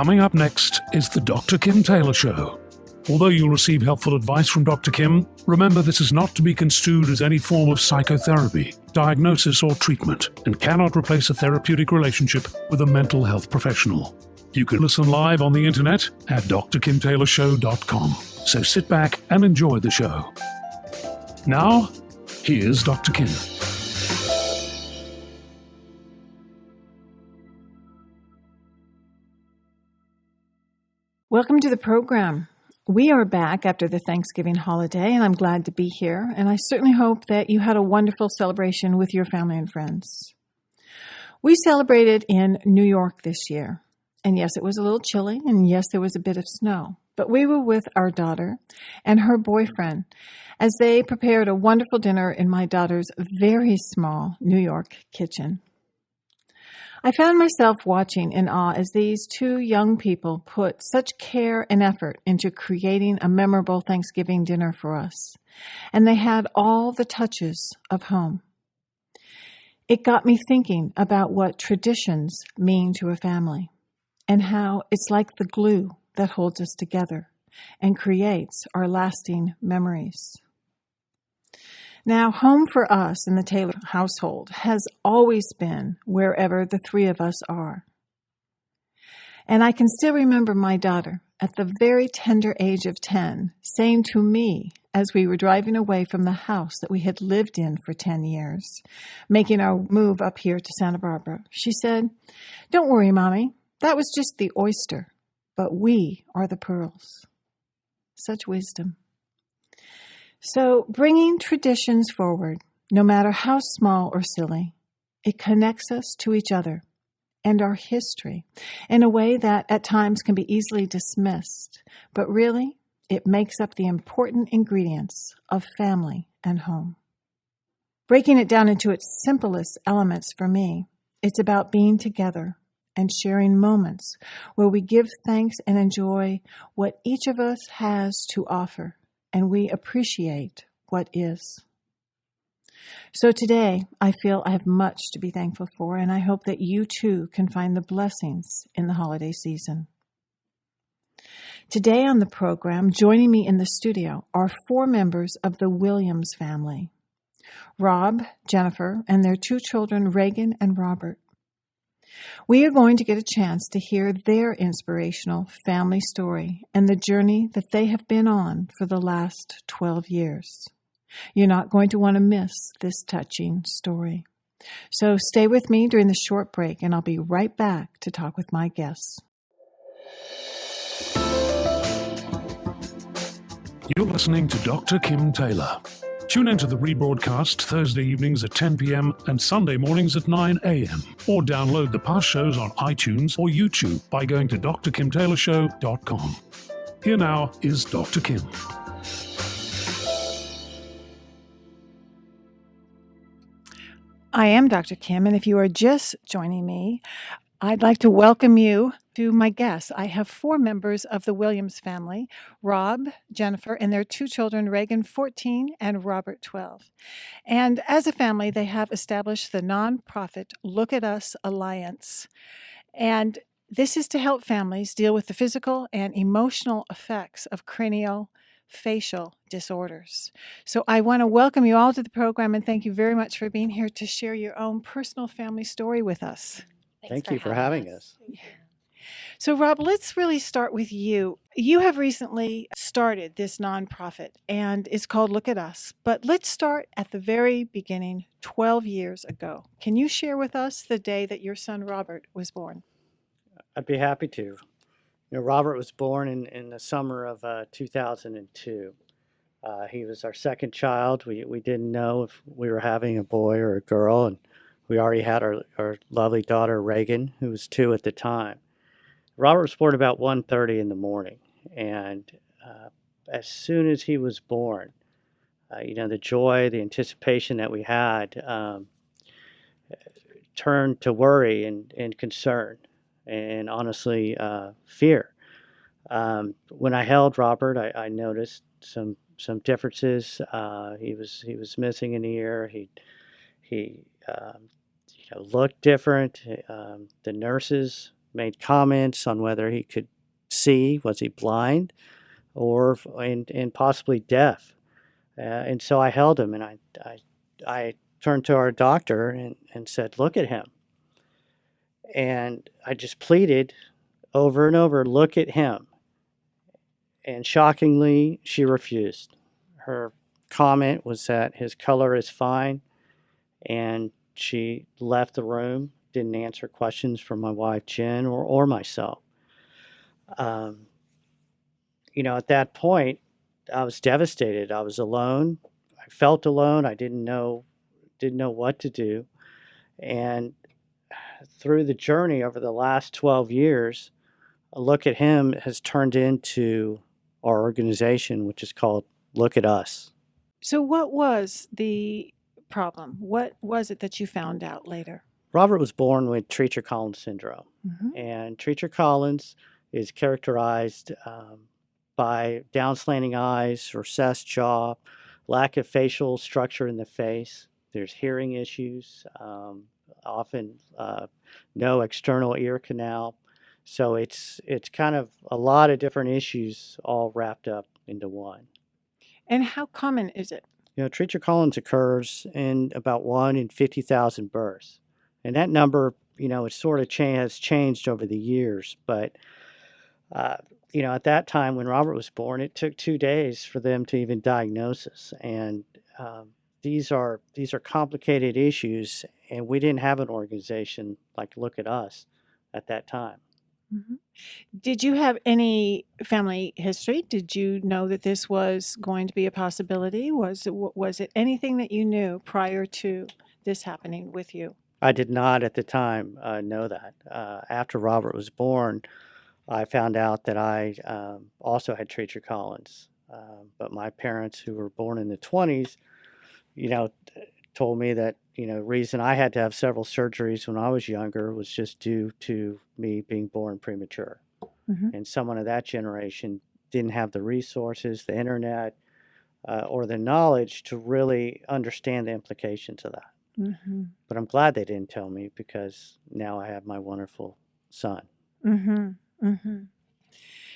Coming up next is the Dr. Kim Taylor Show. Although you'll receive helpful advice from Dr. Kim, remember this is not to be construed as any form of psychotherapy, diagnosis, or treatment, and cannot replace a therapeutic relationship with a mental health professional. You can listen live on the internet at drkimtaylorshow.com. So sit back and enjoy the show. Now, here's Dr. Kim. Welcome to the program. We are back after the Thanksgiving holiday, and I'm glad to be here. And I certainly hope that you had a wonderful celebration with your family and friends. We celebrated in New York this year. And yes, it was a little chilly, and yes, there was a bit of snow. But we were with our daughter and her boyfriend as they prepared a wonderful dinner in my daughter's very small New York kitchen. I found myself watching in awe as these two young people put such care and effort into creating a memorable Thanksgiving dinner for us. And they had all the touches of home. It got me thinking about what traditions mean to a family and how it's like the glue that holds us together and creates our lasting memories. Now, home for us in the Taylor household has always been wherever the three of us are. And I can still remember my daughter at the very tender age of 10 saying to me as we were driving away from the house that we had lived in for 10 years, making our move up here to Santa Barbara, she said, "Don't worry, Mommy, that was just the oyster, but we are the pearls." Such wisdom. So bringing traditions forward, no matter how small or silly, it connects us to each other and our history in a way that at times can be easily dismissed, but really it makes up the important ingredients of family and home. Breaking it down into its simplest elements for me, it's about being together and sharing moments where we give thanks and enjoy what each of us has to offer, and we appreciate what is. So today, I feel I have much to be thankful for, and I hope that you too can find the blessings in the holiday season. Today on the program, joining me in the studio are 4 members of the Williams family: Rob, Jennifer, and their 2 children, Reagan and Robert. We are going to get a chance to hear their inspirational family story and the journey that they have been on for the last 12 years. You're not going to want to miss this touching story. So stay with me during the short break, and I'll be right back to talk with my guests. You're listening to Dr. Kim Taylor. Tune into the rebroadcast Thursday evenings at 10 p.m. and Sunday mornings at 9 a.m. Or download the past shows on iTunes or YouTube by going to drkimtaylorshow.com. Here now is Dr. Kim. I am Dr. Kim, and if you are just joining me, I'd like to welcome you to my guests. I have 4 members of the Williams family: Rob, Jennifer, and their 2 children, Reagan, 14, and Robert, 12. And as a family, they have established the nonprofit Look at Us Alliance. And this is to help families deal with the physical and emotional effects of craniofacial disorders. So I want to welcome you all to the program, and thank you very much for being here to share your own personal family story with us. Thank you for having us. So, Rob, let's really start with you. You have recently started this nonprofit, and it's called Look at Us. But let's start at the very beginning, 12 years ago. Can you share with us the day that your son Robert was born? I'd be happy to. You know, Robert was born in the summer of 2002. He was our second child. We didn't know if we were having a boy or a girl, and we already had our lovely daughter, Reagan, who was 2 at the time. Robert was born about 1:30 in the morning, and as soon as he was born, the joy, the anticipation that we had turned to worry and concern, and honestly, fear. When I held Robert, I noticed some differences. He was missing an ear. He looked different. The nurses made comments on whether he could see, was he blind, and possibly deaf. And so I held him, and I turned to our doctor and said, "Look at him." And I just pleaded over and over, "Look at him." And shockingly, she refused. Her comment was that his color is fine, and she left the room, didn't answer questions from my wife, Jen, or myself. Um, at that point, I was devastated. I was alone. I felt alone. I didn't know what to do. And through the journey over the last 12 years, a Look at Him has turned into our organization, which is called Look at Us. So, what was the problem? What was it that you found out later? Robert was born with Treacher-Collins syndrome. Mm-hmm. And Treacher-Collins is characterized by down slanting eyes, recessed jaw, lack of facial structure in the face. There's hearing issues, often no external ear canal. So it's kind of a lot of different issues all wrapped up into one. And how common is it? Treacher-Collins occurs in about 1 in 50,000 births. And that number, it sort of has changed over the years. But, at that time when Robert was born, it took 2 days for them to even diagnose us. And these are complicated issues, and we didn't have an organization like Look at Us at that time. Mm-hmm. Did you have any family history? Did you know that this was going to be a possibility? Was it anything that you knew prior to this happening with you? I did not at the time know that. After Robert was born, I found out that I also had Treacher-Collins. But my parents, who were born in the 20s, told me that, reason I had to have several surgeries when I was younger was just due to me being born premature. Mm-hmm. And someone of that generation didn't have the resources, the internet, or the knowledge to really understand the implications of that. Mm-hmm. But I'm glad they didn't tell me, because now I have my wonderful son. Mm-hmm. Mm-hmm.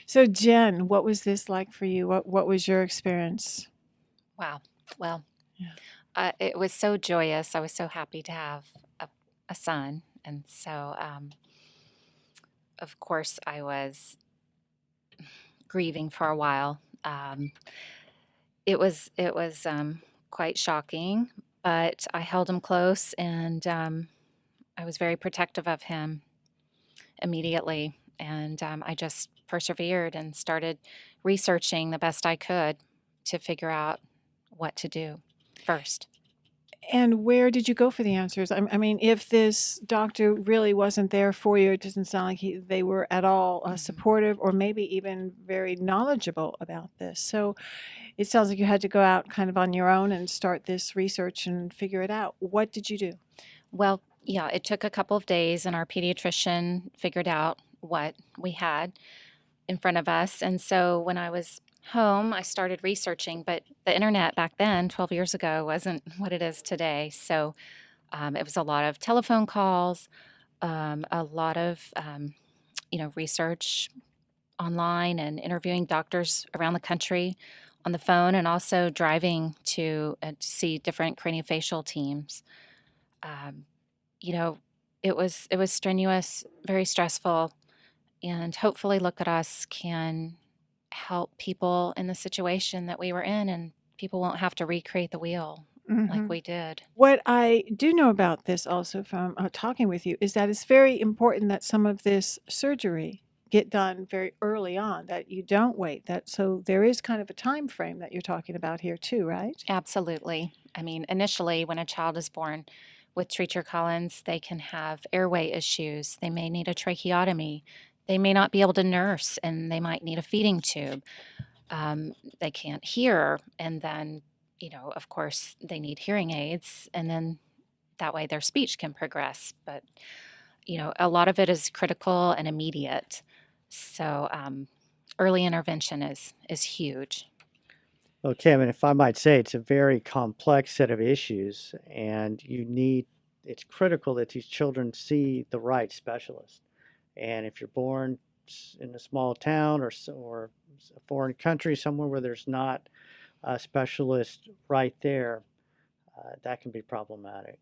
So, Jen, what was this like for you? What was your experience? Wow. Well, Yeah. it was so joyous. I was so happy to have a son. And so, of course, I was grieving for a while. It was quite shocking, but I held him close, and I was very protective of him immediately. And I just persevered and started researching the best I could to figure out what to do first. And where did you go for the answers? I mean, if this doctor really wasn't there for you, it doesn't sound like they were at all supportive, or maybe even very knowledgeable about this. So it sounds like you had to go out kind of on your own and start this research and figure it out. What did you do? Well, yeah, it took a couple of days, and our pediatrician figured out what we had in front of us. And so when I was home, I started researching, but the internet back then, 12 years ago, wasn't what it is today. So it was a lot of telephone calls, a lot of, research online, and interviewing doctors around the country on the phone, and also driving to see different craniofacial teams. It was strenuous, very stressful, and hopefully Look at Us can help people in the situation that we were in, and people won't have to recreate the wheel like we did. What I do know about this also from talking with you is that it's very important that some of this surgery get done very early on, that you don't wait. So there is kind of a time frame that you're talking about here too, right? Absolutely. I mean, initially, when a child is born with Treacher-Collins, they can have airway issues. They may need a tracheotomy. They may not be able to nurse, and they might need a feeding tube. They can't hear, and then, of course, they need hearing aids, and then that way their speech can progress. But, a lot of it is critical and immediate. So early intervention is huge. Well, Kim, and if I might say, it's a very complex set of issues, and it's critical that these children see the right specialist. And if you're born in a small town or a foreign country, somewhere where there's not a specialist right there, that can be problematic.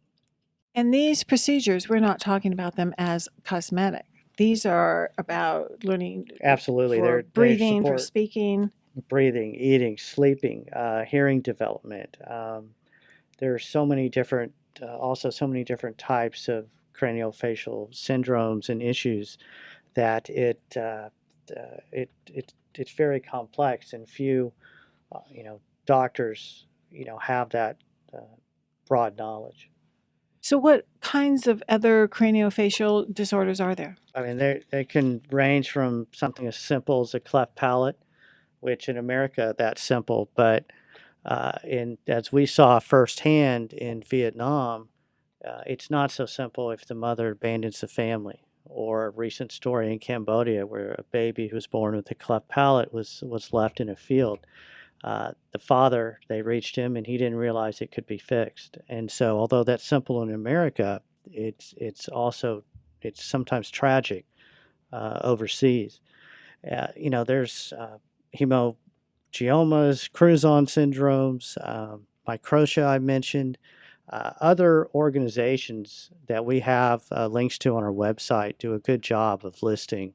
And these procedures, we're not talking about them as cosmetic. These are about learning Absolutely, for they breathing, for support speaking. breathing, eating, sleeping, hearing development. There are so many different, also so many different types of craniofacial syndromes and issues that it's very complex, and few doctors have that uh, broad knowledge. So, what kinds of other craniofacial disorders are there? I mean, they can range from something as simple as a cleft palate, which in America that's simple, but as we saw firsthand in Vietnam, it's not so simple if the mother abandons the family. Or a recent story in Cambodia where a baby who was born with a cleft palate was left in a field. The father, they reached him and he didn't realize it could be fixed. And so, although that's simple in America, it's sometimes tragic overseas. There's hemangiomas, Cruzon syndromes, microtia I mentioned. Other organizations that we have links to on our website do a good job of listing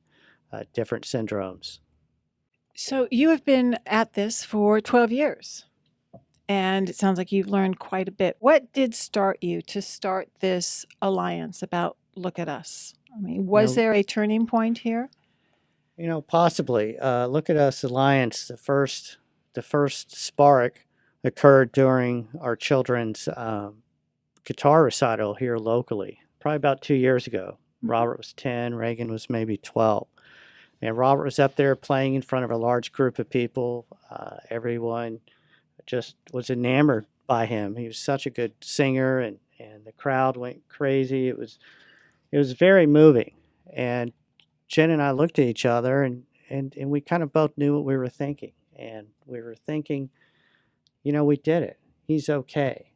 different syndromes. So, you have been at this for 12 years, and it sounds like you've learned quite a bit. What did start you to start this alliance about Look at Us? I mean, was there a turning point here? Possibly. Look at Us Alliance. The first spark occurred during our children's guitar recital here locally, probably about 2 years ago. Robert was 10, Reagan was maybe 12. And Robert was up there playing in front of a large group of people. Everyone just was enamored by him. He was such a good singer, and the crowd went crazy. It was very moving. And Jen and I looked at each other, and we kind of both knew what we were thinking. And we were thinking, we did it. He's okay.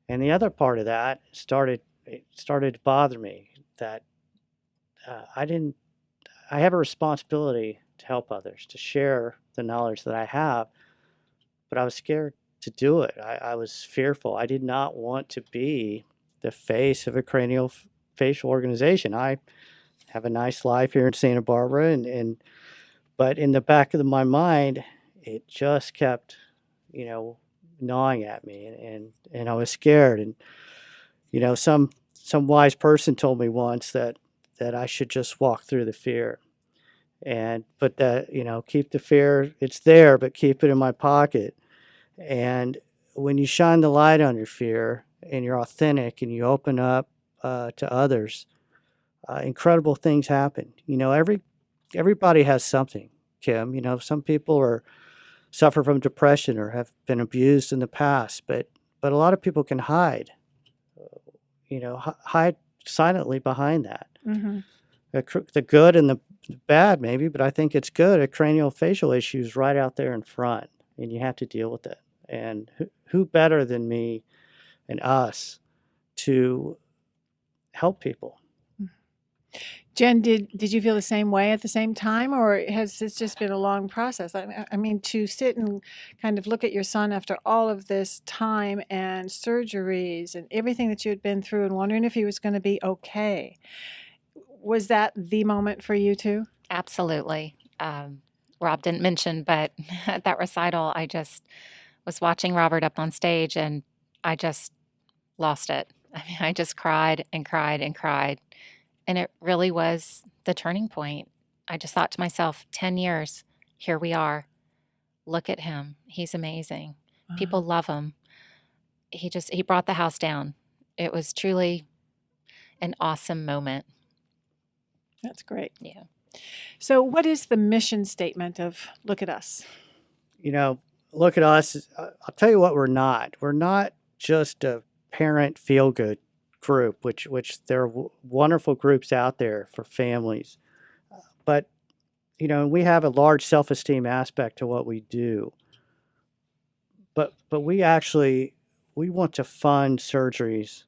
And the other part of that started to bother me that I have a responsibility to help others, to share the knowledge that I have, but I was scared to do it. I was fearful. I did not want to be the face of a craniofacial organization. I have a nice life here in Santa Barbara, but in the back of my mind, it just kept, gnawing at me, and I was scared. And some wise person told me once that I should just walk through the fear, but that keep the fear. It's there, but keep it in my pocket. And when you shine the light on your fear and you're authentic and you open up to others, incredible things happen. Everybody has something, Kim. Some people suffer from depression or have been abused in the past, but a lot of people can hide. Hide silently behind that. Mm-hmm. The good and the bad, maybe, but I think it's good. A craniofacial issue is right out there in front, and you have to deal with it. And who better than me and us to help people? Jen, did you feel the same way at the same time, or has this just been a long process? I mean, to sit and kind of look at your son after all of this time and surgeries and everything that you had been through and wondering if he was going to be okay. Was that the moment for you too? Absolutely. Rob didn't mention, but at that recital, I just was watching Robert up on stage and I just lost it. I mean, I just cried and cried and cried. And it really was the turning point. I just thought to myself, 10 years, here we are. Look at him. He's amazing. People love him. He brought the house down. It was truly an awesome moment. That's great. Yeah. So what is the mission statement of Look at Us? Look at Us. I'll tell you what we're not. We're not just a parent feel-good group, which there are wonderful groups out there for families. But, we have a large self-esteem aspect to what we do. But we want to fund surgeries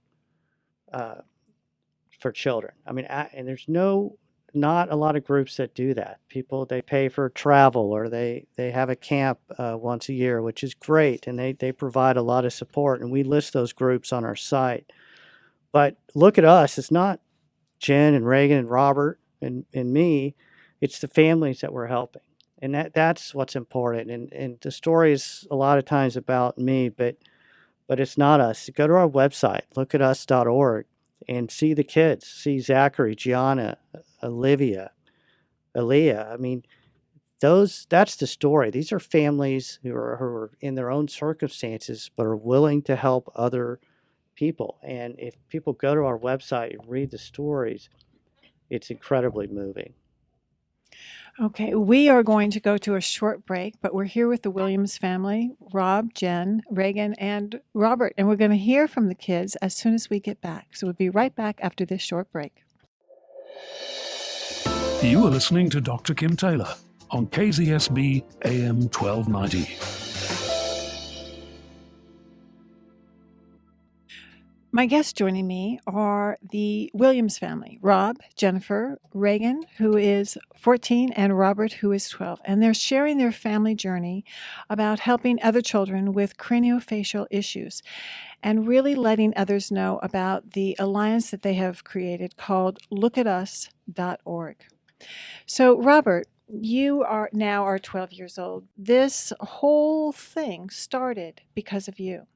for children. I mean, and there's no not a lot of groups that do that. People, they pay for travel, or they have a camp once a year, which is great, and they provide a lot of support, and we list those groups on our site. But look at us. It's not Jen and Reagan and Robert and me. It's the families that we're helping. And that's what's important. And the story is a lot of times about me, but it's not us. Go to our website, lookatus.org, and see the kids. See Zachary, Gianna, Olivia, Aaliyah. I mean, that's the story. These are families who are in their own circumstances, but are willing to help other people. And if people go to our website and read the stories, it's incredibly moving. Okay, we are going to go to a short break, but we're here with the Williams family, Rob, Jen, Reagan, and Robert, and we're going to hear from the kids as soon as we get back. So we'll be right back after this short break. You are listening to Dr. Kim Taylor on KZSB AM 1290. My guests joining me are the Williams family, Rob, Jennifer, Reagan, who is 14, and Robert, who is 12. And they're sharing their family journey about helping other children with craniofacial issues and really letting others know about the alliance that they have created called lookatus.org. So, Robert, you are 12 years old. This whole thing started because of you.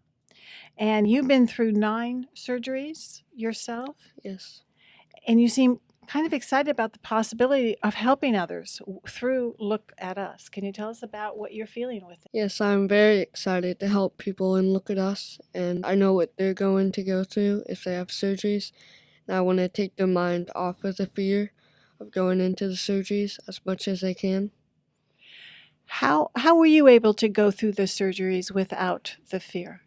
And you've been through 9 surgeries yourself? Yes. And you seem kind of excited about the possibility of helping others through Look at Us. Can you tell us about what you're feeling with it? Yes, I'm very excited to help people and look at us, and I know what they're going to go through if they have surgeries, and I want to take their mind off of the fear of going into the surgeries as much as they can. How were you able to go through the surgeries without the fear?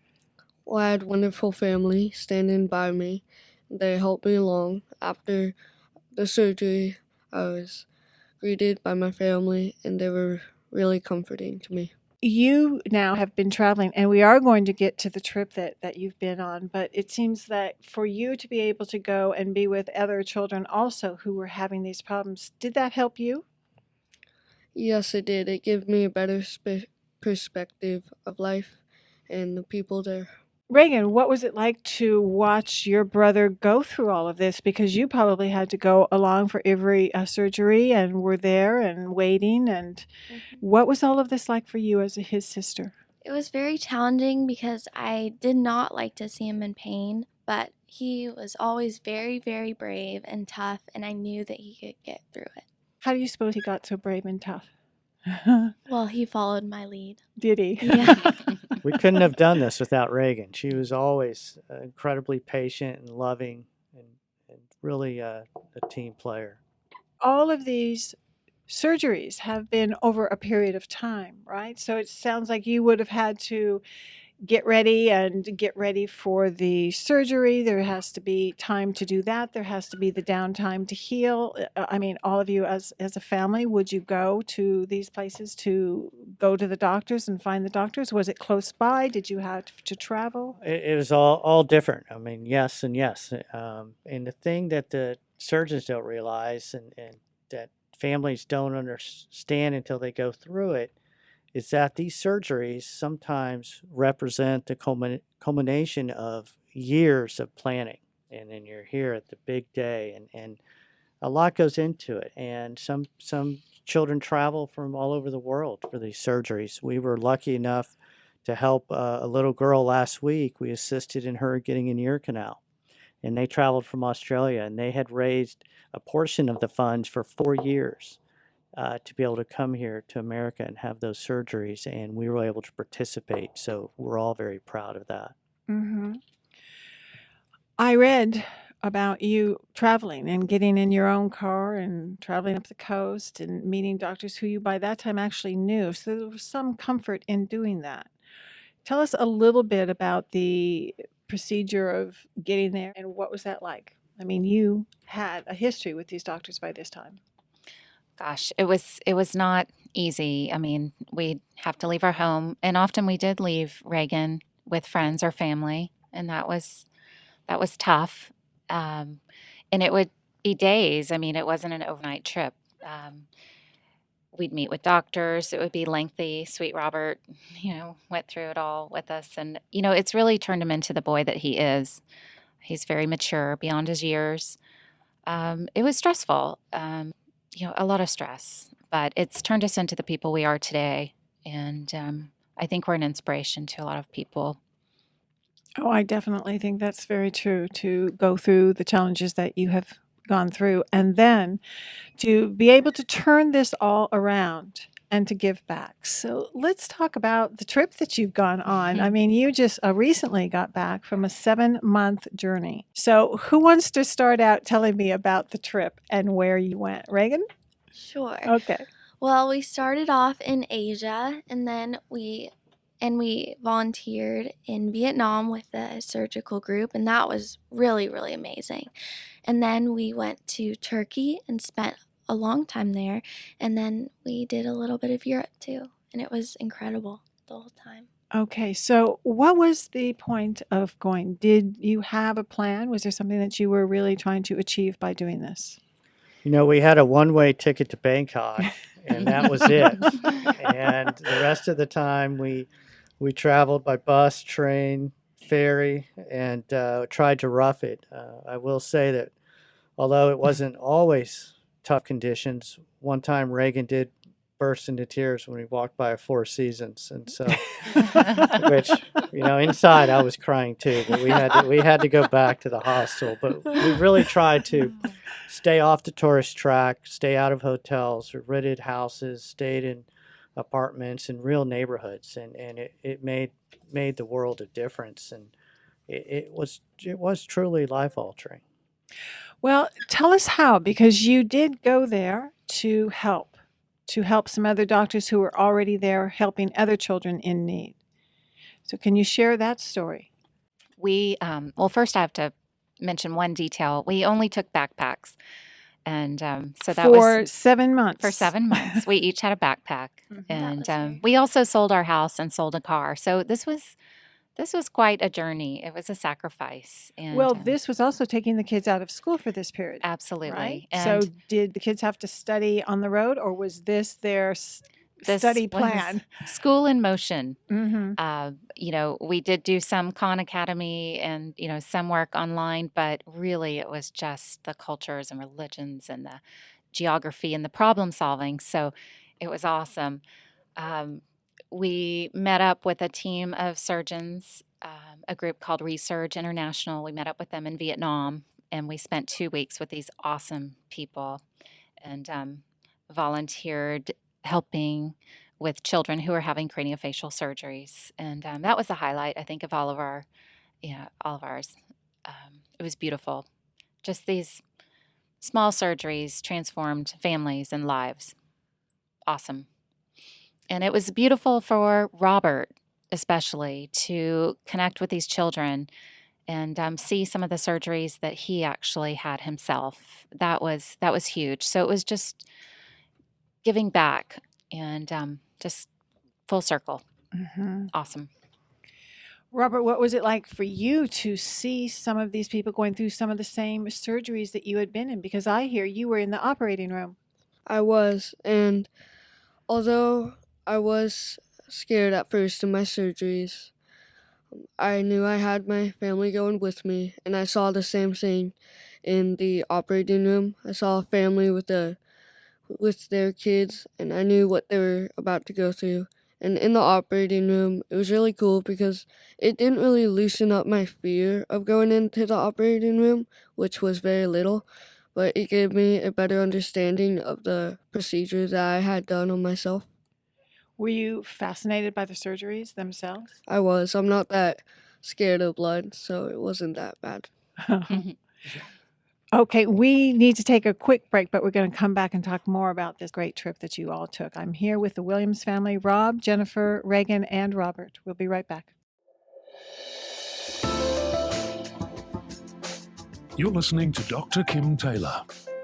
Well, I had a wonderful family standing by me. They helped me along. After the surgery, I was greeted by my family, and they were really comforting to me. You now have been traveling, and we are going to get to the trip that you've been on, but it seems that for you to be able to go and be with other children also who were having these problems, did that help you? Yes, it did. It gave me a better perspective of life and the people there. Reagan, what was it like to watch your brother go through all of this? Because you probably had to go along for every surgery and were there and waiting. And what was all of this like for you as his sister? It was very challenging because I did not like to see him in pain, but he was always very, very brave and tough, and I knew that he could get through it. How do you suppose he got so brave and tough? Well, he followed my lead. Did he? Yeah. We couldn't have done this without Reagan. She was always incredibly patient and loving, and really a team player. All of these surgeries have been over a period of time, right? So it sounds like you would have had to get ready for the surgery. There has to be time to do that. There has to be the downtime to heal. I mean, all of you as a family, would you go to these places to go to the doctors and find the doctors? Was it close by? Did you have to travel? It was all different. I mean, yes and yes. And the thing that the surgeons don't realize, and that families don't understand until they go through it, is that these surgeries sometimes represent the culmination of years of planning. And then you're here at the big day, and a lot goes into it. And some children travel from all over the world for these surgeries. We were lucky enough to help a little girl last week. We assisted in her getting an ear canal. And they traveled from Australia, and they had raised a portion of the funds for 4 years. To be able to come here to America and have those surgeries, and we were able to participate. So we're all very proud of that. Mm-hmm. I read about you traveling and getting in your own car and traveling up the coast and meeting doctors who you by that time actually knew. So there was some comfort in doing that. Tell us a little bit about the procedure of getting there and what was that like? I mean, you had a history with these doctors by this time. Gosh, it was not easy. I mean, we'd have to leave our home, and often we did leave Reagan with friends or family, and that was tough. And it would be days. I mean, it wasn't an overnight trip. We'd meet with doctors. It would be lengthy. Sweet Robert, went through it all with us. And, it's really turned him into the boy that he is. He's very mature beyond his years. It was stressful, a lot of stress, but it's turned us into the people we are today. And I think we're an inspiration to a lot of people. Oh, I definitely think that's very true, to go through the challenges that you have gone through and then to be able to turn this all around and to give back. So let's talk about the trip that you've gone on. I mean, you just recently got back from a 7-month journey. So who wants to start out telling me about the trip and where you went? Reagan? Sure. Okay. Well, we started off in Asia, and then we volunteered in Vietnam with the surgical group, and that was really, really amazing. And then we went to Turkey and spent a long time there, and then we did a little bit of Europe too, and it was incredible the whole time. Okay, so what was the point of going? Did you have a plan? Was there something that you were really trying to achieve by doing this? We had a one-way ticket to Bangkok, and that was it. And the rest of the time, we traveled by bus, train, ferry, and tried to rough it. I will say that although it wasn't always tough conditions, one time Reagan did burst into tears when we walked by a Four Seasons, and so which inside I was crying too. But we had to go back to the hostel. But we really tried to stay off the tourist track, stay out of hotels, we rented houses, stayed in apartments in real neighborhoods, and it made the world a difference, and it was truly life altering. Well, tell us how, because you did go there to help some other doctors who were already there helping other children in need. So can you share that story? We, first I have to mention one detail. We only took backpacks. And so that for 7 months. For 7 months. We each had a backpack. And we also sold our house and sold a car. So this was quite a journey. It was a sacrifice. And, well, this was also taking the kids out of school for this period. Absolutely. Right? And so did the kids have to study on the road, or was this their study plan? School in motion. Mm-hmm. We did do some Khan Academy and, some work online, but really it was just the cultures and religions and the geography and the problem solving. So it was awesome. We met up with a team of surgeons, a group called Resurge International. We met up with them in Vietnam, and we spent 2 weeks with these awesome people and volunteered helping with children who are having craniofacial surgeries. And that was the highlight, I think, of all of ours. It was beautiful. Just these small surgeries transformed families and lives. Awesome. And it was beautiful for Robert, especially, to connect with these children and see some of the surgeries that he actually had himself. That was huge. So it was just giving back and just full circle. Mm-hmm. Awesome. Robert, what was it like for you to see some of these people going through some of the same surgeries that you had been in? Because I hear you were in the operating room. I was, and although I was scared at first in my surgeries, I knew I had my family going with me, and I saw the same thing in the operating room. I saw a family with their kids, and I knew what they were about to go through. And in the operating room, it was really cool because it didn't really loosen up my fear of going into the operating room, which was very little, but it gave me a better understanding of the procedure that I had done on myself. Were you fascinated by the surgeries themselves? I was. I'm not that scared of blood, so it wasn't that bad. Okay, we need to take a quick break, but we're going to come back and talk more about this great trip that you all took. I'm here with the Williams family, Rob, Jennifer, Reagan, and Robert. We'll be right back. You're listening to Dr. Kim Taylor.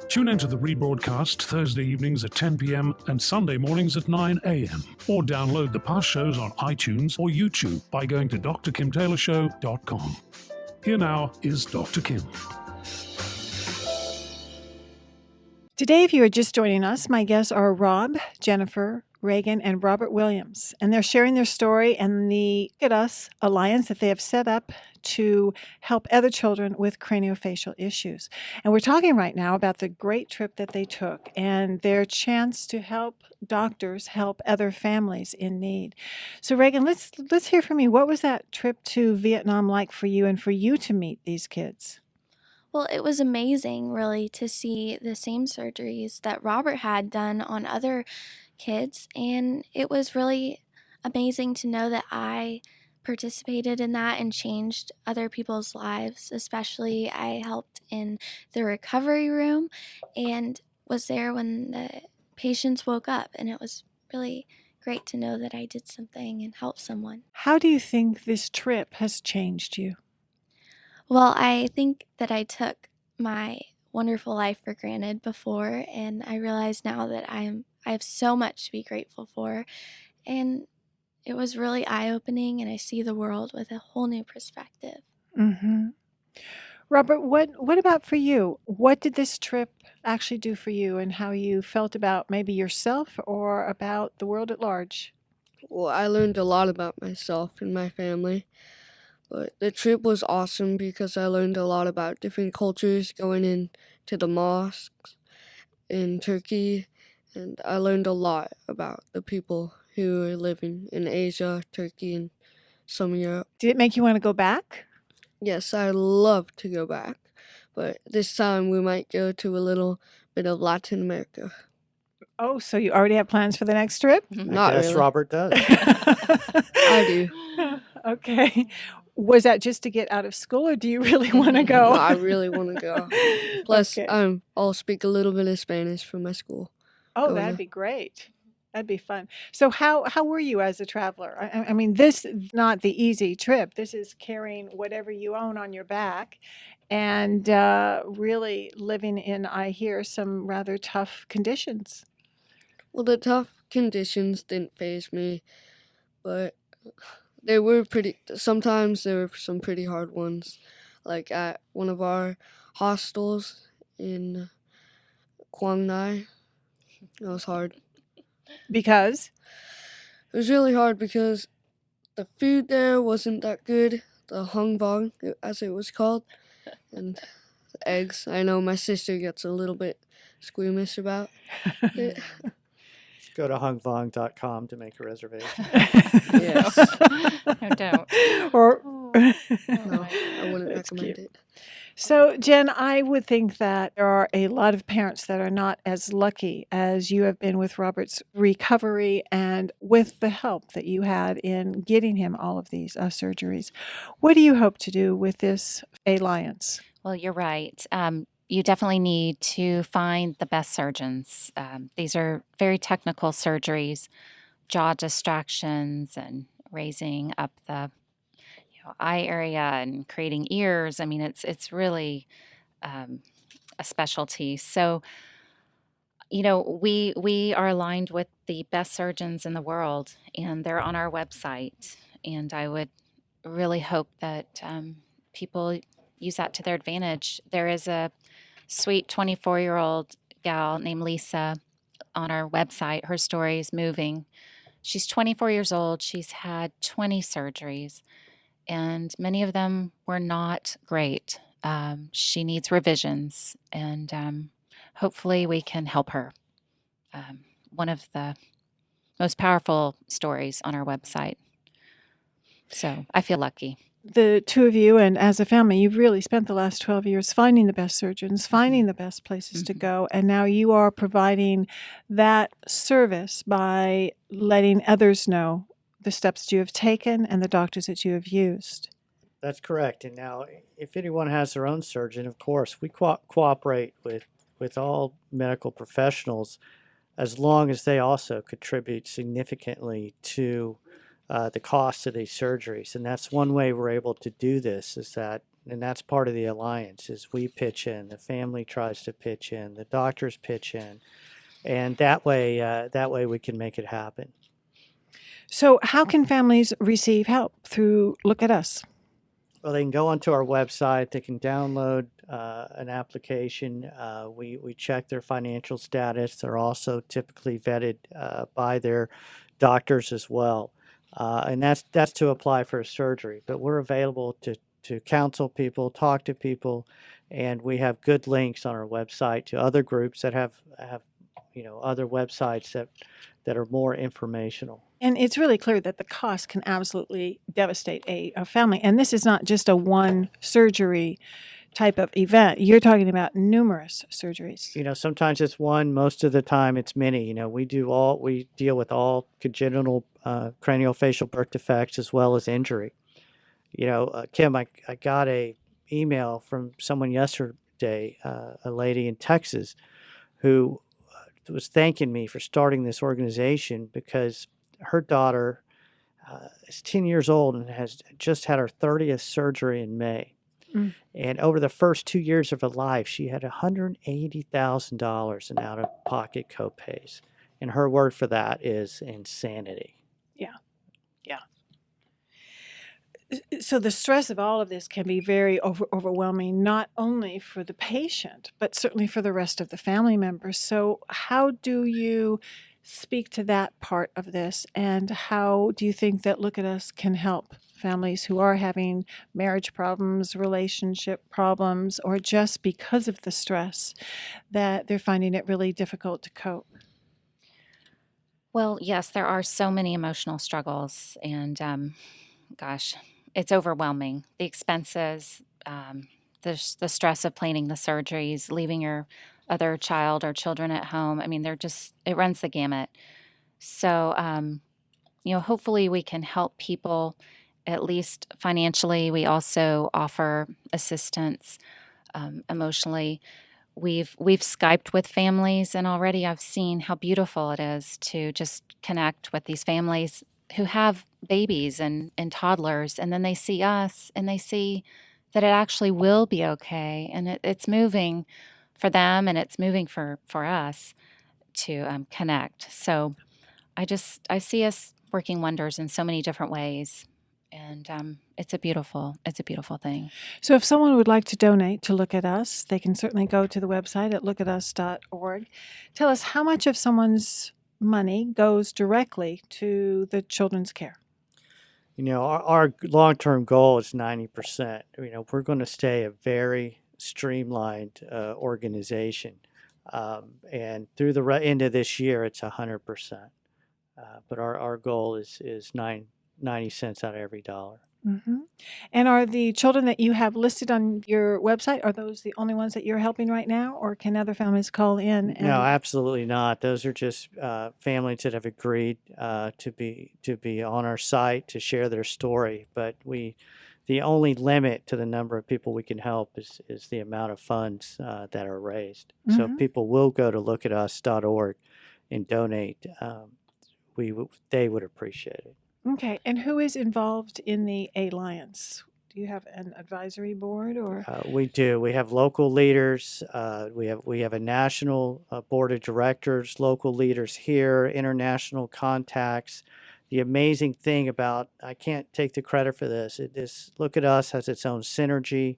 Tune into the rebroadcast Thursday evenings at 10 p.m. and Sunday mornings at 9 a.m. Or download the past shows on iTunes or YouTube by going to drkimtaylorshow.com. Here now is Dr. Kim. Today, if you are just joining us, my guests are Rob, Jennifer, Reagan, and Robert Williams, and they're sharing their story and the Look at Us alliance that they have set up to help other children with craniofacial issues. And we're talking right now about the great trip that they took and their chance to help doctors help other families in need. So Reagan, let's hear from you. What was that trip to Vietnam like for you and for you to meet these kids? Well, it was amazing, really, to see the same surgeries that Robert had done on other kids. And it was really amazing to know that I participated in that and changed other people's lives. Especially, I helped in the recovery room and was there when the patients woke up. And it was really great to know that I did something and helped someone. How do you think this trip has changed you? Well, I think that I took my wonderful life for granted before, and I realize now that I have so much to be grateful for, and it was really eye-opening, and I see the world with a whole new perspective. Mm-hmm. Robert, what about for you? What did this trip actually do for you and how you felt about maybe yourself or about the world at large? Well, I learned a lot about myself and my family. But the trip was awesome because I learned a lot about different cultures going into the mosques in Turkey. And I learned a lot about the people who are living in Asia, Turkey, and some Europe. Did it make you want to go back? Yes, I love to go back. But this time we might go to a little bit of Latin America. Oh, so you already have plans for the next trip? Not I guess really. Robert does. I do. Okay. Was that just to get out of school, or do you really want to go? No, I really want to go. Plus, Okay. I'll speak a little bit of Spanish for my school. Oh, Going that'd to- be great. That'd be fun. So how were you as a traveler? I mean, this is not the easy trip. This is carrying whatever you own on your back and really living in, I hear, some rather tough conditions. Well, the tough conditions didn't faze me, but they were sometimes there were some pretty hard ones. Like at one of our hostels in Quang Nai. It was hard. Because? It was really hard because the food there wasn't that good. The hung bong, as it was called, and the eggs. I know my sister gets a little bit squeamish about it. Go to hungvong.com to make a reservation. Yes. No, don't. Or No, I wouldn't That's recommend cute. it. So, Jen, I would think that there are a lot of parents that are not as lucky as you have been with Robert's recovery and with the help that you had in getting him all of these surgeries. What do you hope to do with this alliance? Well, you're right. You definitely need to find the best surgeons. These are very technical surgeries, jaw distractions and raising up the eye area and creating ears. I mean, it's really a specialty. So, we are aligned with the best surgeons in the world, and they're on our website. And I would really hope that people use that to their advantage. There is a sweet 24-year-old gal named Lisa on our website. Her story is moving. She's 24 years old. She's had 20 surgeries, and many of them were not great. She needs revisions, and hopefully we can help her. One of the most powerful stories on our website. So I feel lucky. The two of you, and as a family, you've really spent the last 12 years finding the best surgeons, finding the best places to go, and now you are providing that service by letting others know the steps that you have taken and the doctors that you have used. That's correct. And now, if anyone has their own surgeon, of course, we cooperate with all medical professionals as long as they also contribute significantly to the cost of these surgeries. And that's one way we're able to do this, and that's part of the alliance, is we pitch in, the family tries to pitch in, the doctors pitch in, and that way we can make it happen. So how can families receive help through Look at Us? Well, they can go onto our website, they can download an application. We check their financial status. They're also typically vetted by their doctors as well, and that's to apply for a surgery. But we're available to counsel people, talk to people, and we have good links on our website to other groups that have other websites that are more informational. And it's really clear that the cost can absolutely devastate a family. And this is not just a one surgery type of event. You're talking about numerous surgeries. Sometimes it's one, most of the time it's many. We deal with all congenital craniofacial birth defects as well as injury. Kim, I got a email from someone yesterday, a lady in Texas, who was thanking me for starting this organization because her daughter is 10 years old and has just had her 30th surgery in May. Mm. And over the first 2 years of her life, she had $180,000 in out-of-pocket copays. And her word for that is insanity. Yeah. Yeah. So the stress of all of this can be very overwhelming, not only for the patient, but certainly for the rest of the family members. So how do you speak to that part of this, and how do you think that Look at Us can help families who are having marriage problems, relationship problems, or just because of the stress that they're finding it really difficult to cope? Well, yes, there are so many emotional struggles, and gosh, it's overwhelming. The expenses, the stress of planning the surgeries, leaving your other child or children at home. I mean, it runs the gamut. So, hopefully we can help people at least financially. We also offer assistance emotionally. We've Skyped with families, and already I've seen how beautiful it is to just connect with these families who have babies and toddlers, and then they see us and they see that it actually will be okay, and it's moving for them, and it's moving for us to connect. So I see us working wonders in so many different ways, and it's a beautiful thing. So if someone would like to donate to Look at Us, they can certainly go to the website at lookatus.org. Tell us how much of someone's money goes directly to the children's care. Our long-term goal is 90%. We're going to stay a very streamlined organization, and through the end of this year, it's 100%. But our goal is 90 cents out of every dollar. Mm-hmm. And are the children that you have listed on your website, are those the only ones that you're helping right now, or can other families call in? No, absolutely not. Those are just families that have agreed to be on our site to share their story. But the only limit to the number of people we can help is the amount of funds that are raised. Mm-hmm. So if people will go to lookatus.org and donate, they would appreciate it. Okay, and who is involved in the Alliance? Do you have an advisory board, or? We do. We have local leaders. We have a national board of directors, local leaders here, international contacts. The amazing thing about, I can't take the credit for this. Look at Us has its own synergy.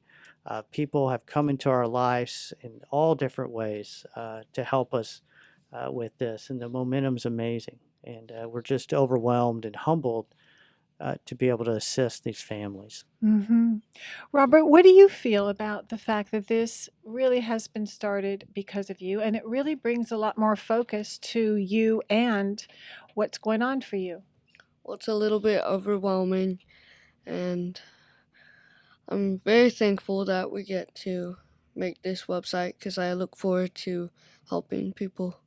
People have come into our lives in all different ways to help us with this, and the momentum's amazing. And we're just overwhelmed and humbled to be able to assist these families. Mm-hmm. Robert, what do you feel about the fact that this really has been started because of you, and it really brings a lot more focus to you and what's going on for you? Well, it's a little bit overwhelming, and I'm very thankful that we get to make this website because I look forward to helping people.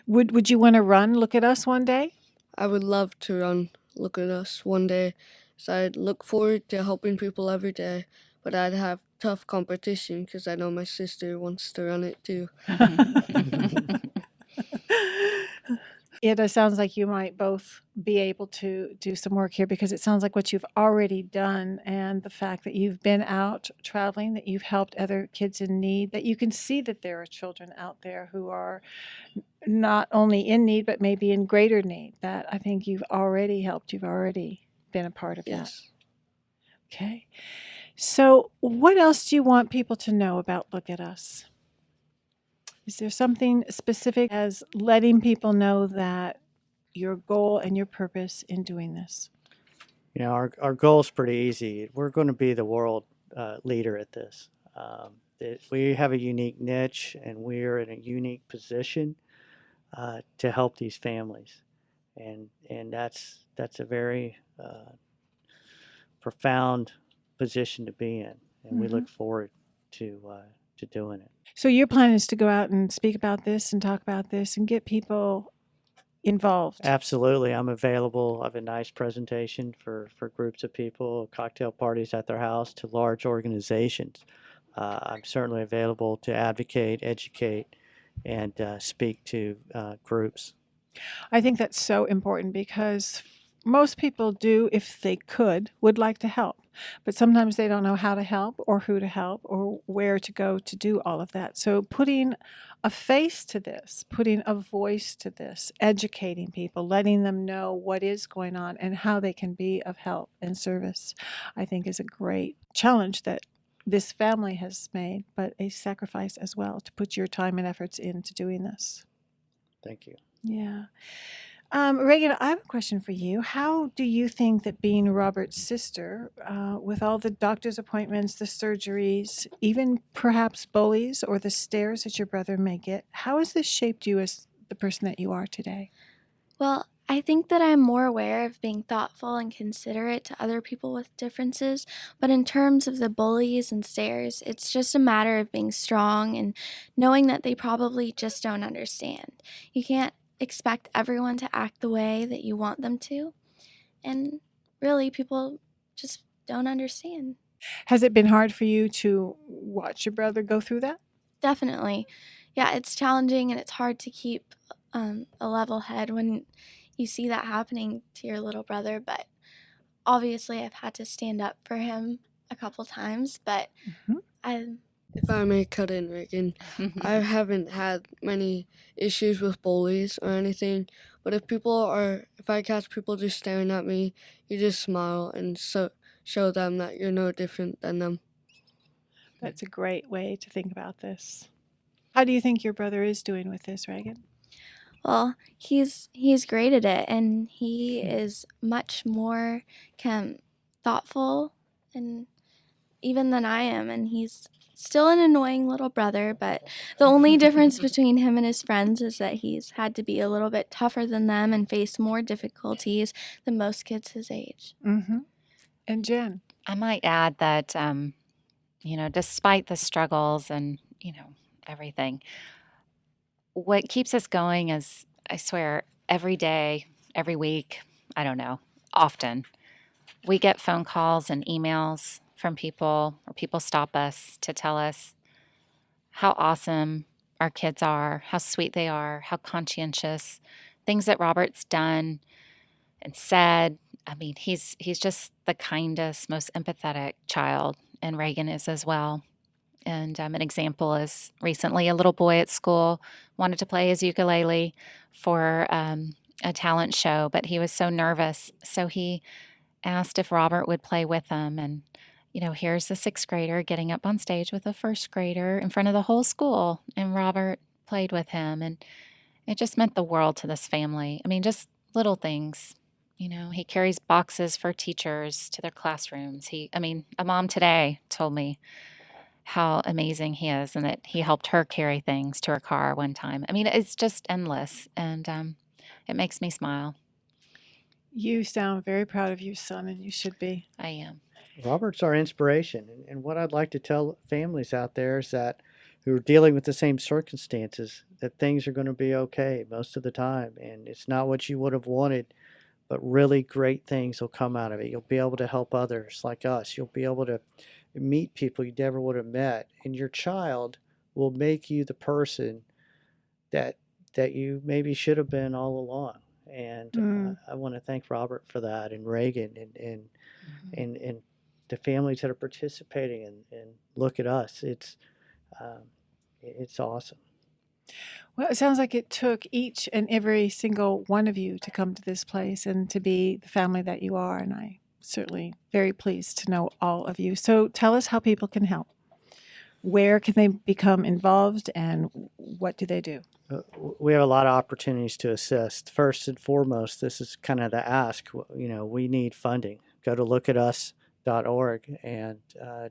Would you want to run Look at Us one day? I would love to run Look at Us one day. So I'd look forward to helping people every day, but I'd have tough competition because I know my sister wants to run it too. It sounds like you might both be able to do some work here, because it sounds like what you've already done, and the fact that you've been out traveling, that you've helped other kids in need, that you can see that there are children out there who are not only in need, but maybe in greater need. That I think you've already helped. You've already been a part of yes. that. Okay. So, what else do you want people to know about Look at Us? Is there something specific as letting people know that your goal and your purpose in doing this? Our goal is pretty easy. We're going to be the world leader at this. We have a unique niche, and we're in a unique position to help these families, and that's a very profound position to be in, and we look forward to doing it. So, your plan is to go out and speak about this and talk about this and get people involved. Absolutely. I'm available. I have a nice presentation for groups of people, cocktail parties at their house, to large organizations. I'm certainly available to advocate, educate, and speak to groups. I think that's so important because most people do, if they could, would like to help. But sometimes they don't know how to help or who to help or where to go to do all of that. So putting a face to this, putting a voice to this, educating people, letting them know what is going on and how they can be of help and service, I think is a great challenge that this family has made, but a sacrifice as well to put your time and efforts into doing this. Thank you. Yeah. Reagan, I have a question for you. How do you think that being Robert's sister, with all the doctor's appointments, the surgeries, even perhaps bullies or the stares that your brother may get, how has this shaped you as the person that you are today? Well, I think that I'm more aware of being thoughtful and considerate to other people with differences, but in terms of the bullies and stares, it's just a matter of being strong and knowing that they probably just don't understand. You can't expect everyone to act the way that you want them to, and really, people just don't understand. Has it been hard for you to watch your brother go through that? Definitely. Yeah, it's challenging and it's hard to keep a level head when you see that happening to your little brother, but obviously I've had to stand up for him a couple times, but If I may cut in, Reagan, I haven't had many issues with bullies or anything, but if I catch people just staring at me, you just smile and show them that you're no different than them. That's a great way to think about this. How do you think your brother is doing with this, Reagan? Well, he's great at it, and he is much more thoughtful and even than I am, and he's still an annoying little brother, but the only difference between him and his friends is that he's had to be a little bit tougher than them and face more difficulties than most kids his age. Mm-hmm. And Jen? I might add that, despite the struggles and, everything, what keeps us going is, I swear, every day, every week, I don't know, often, we get phone calls and emails from people, or people stop us to tell us how awesome our kids are, how sweet they are, how conscientious, things that Robert's done and said. I mean, he's just the kindest, most empathetic child, and Reagan is as well. And an example is recently a little boy at school wanted to play his ukulele for a talent show, but he was so nervous. So he asked if Robert would play with him. And, here's the sixth grader getting up on stage with a first grader in front of the whole school. And Robert played with him. And it just meant the world to this family. I mean, just little things. He carries boxes for teachers to their classrooms. A mom today told me how amazing he is and that he helped her carry things to her car one time. I mean, it's just endless, and it makes me smile. You sound very proud of your son, and you should be. I am. Robert's our inspiration, and what I'd like to tell families out there is that who are dealing with the same circumstances, that things are going to be okay most of the time, and it's not what you would have wanted, but really great things will come out of it. You'll be able to help others like us. You'll be able to meet people you never would have met, and your child will make you the person that you maybe should have been all along. And I want to thank Robert for that, and Reagan, and the families that are participating, and look at us. It's awesome. Well, it sounds like it took each and every single one of you to come to this place and to be the family that you are, and I certainly very pleased to know all of you. So tell us how people can help. Where can they become involved, and what do they do? We have a lot of opportunities to assist. First and foremost, this is kind of the ask. We need funding. Go to lookatus.org and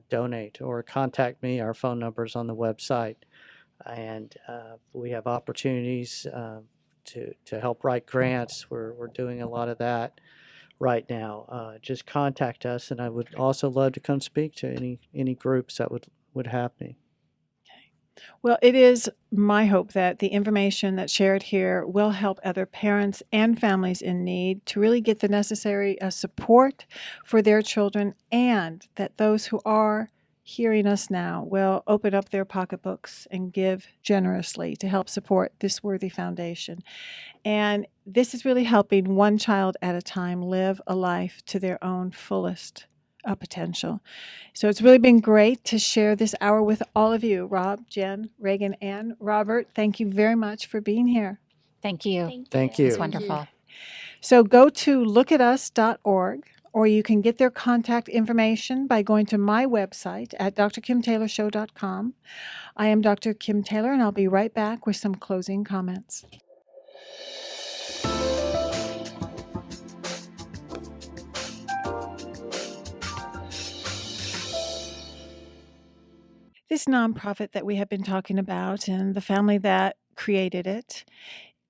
donate, or contact me. Our phone number is on the website. And we have opportunities to help write grants. We're doing a lot of that right now. Just contact us, and I would also love to come speak to any groups that would have me. Well, it is my hope that the information that's shared here will help other parents and families in need to really get the necessary support for their children, and that those who are hearing us now will open up their pocketbooks and give generously to help support this worthy foundation. And this is really helping one child at a time live a life to their own fullest potential. So it's really been great to share this hour with all of you. Rob, Jen, Reagan, and Robert, thank you very much for being here. Thank you. Thank you. It's wonderful. So go to lookatus.org, or you can get their contact information by going to my website at drkimtaylorshow.com. I am Dr. Kim Taylor, and I'll be right back with some closing comments. This nonprofit that we have been talking about and the family that created it,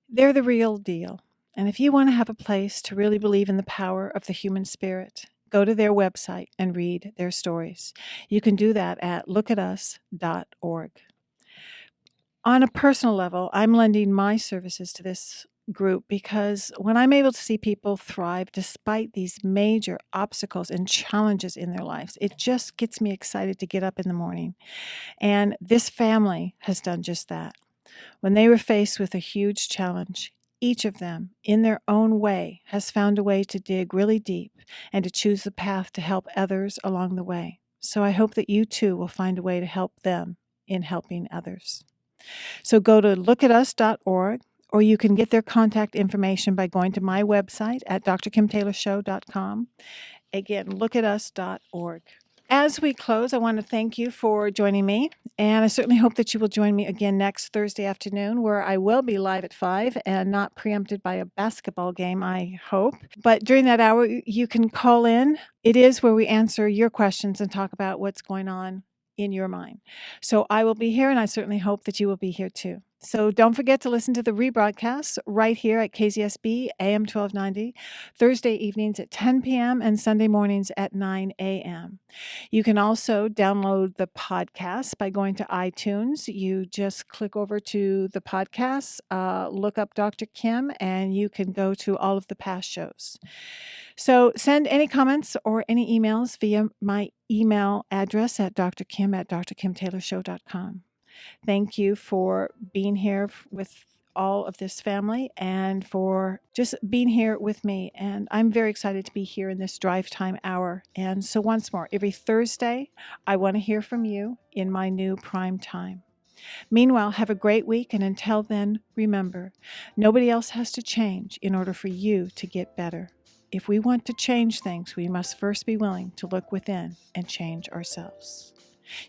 they're the real deal. And if you want to have a place to really believe in the power of the human spirit, go to their website and read their stories. You can do that at lookatus.org. On a personal level, I'm lending my services to this group because when I'm able to see people thrive despite these major obstacles and challenges in their lives, it just gets me excited to get up in the morning. And this family has done just that. When they were faced with a huge challenge, each of them, in their own way, has found a way to dig really deep and to choose the path to help others along the way. So I hope that you too will find a way to help them in helping others. So go to lookatus.org, or you can get their contact information by going to my website at drkimtaylorshow.com. Again, lookatus.org. As we close, I want to thank you for joining me, and I certainly hope that you will join me again next Thursday afternoon, where I will be live at 5 and not preempted by a basketball game, I hope. But during that hour, you can call in. It is where we answer your questions and talk about what's going on in your mind. So I will be here, and I certainly hope that you will be here too. So don't forget to listen to the rebroadcasts right here at KZSB AM 1290, Thursday evenings at 10 p.m. and Sunday mornings at 9 a.m. You can also download the podcast by going to iTunes. You just click over to the podcasts, look up Dr. Kim, and you can go to all of the past shows. So send any comments or any emails via my email address at drkim@drkimtaylorshow.com. Thank you for being here with all of this family and for just being here with me. And I'm very excited to be here in this drive time hour. And so once more, every Thursday, I want to hear from you in my new prime time. Meanwhile, have a great week. And until then, remember, nobody else has to change in order for you to get better. If we want to change things, we must first be willing to look within and change ourselves.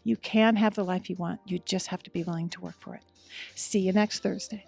You can have the life you want. You just have to be willing to work for it. See you next Thursday.